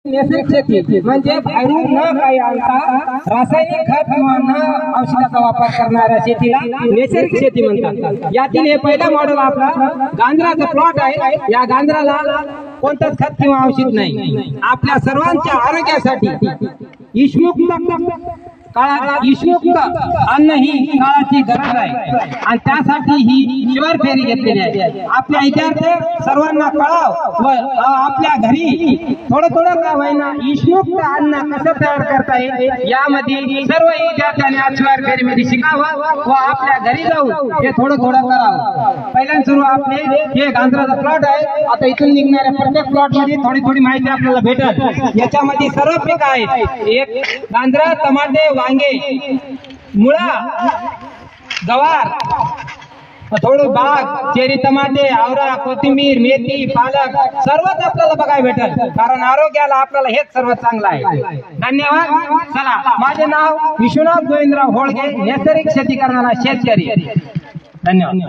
नैसर्गिक शेती म्हणजे बाहेरून न काही आणता रासायनिक खत किंवा न औषधाचा वापर करणाऱ्या शेतीला नैसर्गिक शेती म्हणतात। यातील हे पहिला मॉडेल आपला गांजराचा प्लॉट आहे। या गांजराला कोणताच खत किंवा औषध नाही। आपल्या सर्वांच्या आरोग्यासाठी ईशमुक्त अन्न ही काळाची गरज आहे आणि त्यासाठी ही शिवर फेरी घेतलेली आहे। आपल्या इतिहास सर्वांना कळाव व आपल्या घरी थोडं थोडं का होईना ईशमुक्त अन्न कसं तयार करता येईल यामध्ये सर्व विद्यार्थ्यांनी आज शिवर फेरीमध्ये शिकावं व आपल्या घरी जाऊन हे थोडं थोडं करावं। पहिल्यांदा सुरू आपले हे गांजराचा प्लॉट आहे। आता इथून निघणाऱ्या प्रत्येक प्लॉट मध्ये थोडी थोडी माहिती आपल्याला भेटेल। याच्यामध्ये सर्व पीक आहेत। एक गांजरा, टमाटे, वांगे, मुळा, गवार, थोडं बाग, चेरी, टमाटे, आवरा, कोथिंबीर, मेथी, पालक सर्वच आपल्याला बघायला भेटेल। कारण आरोग्याला आपल्याला हेच सर्व चांगलं आहे। धन्यवाद। चला, माझे नाव विश्वनाथ गोविंदराव होळगे, नैसर्गिक शेती करणारा शेतकरी। धन्यवाद।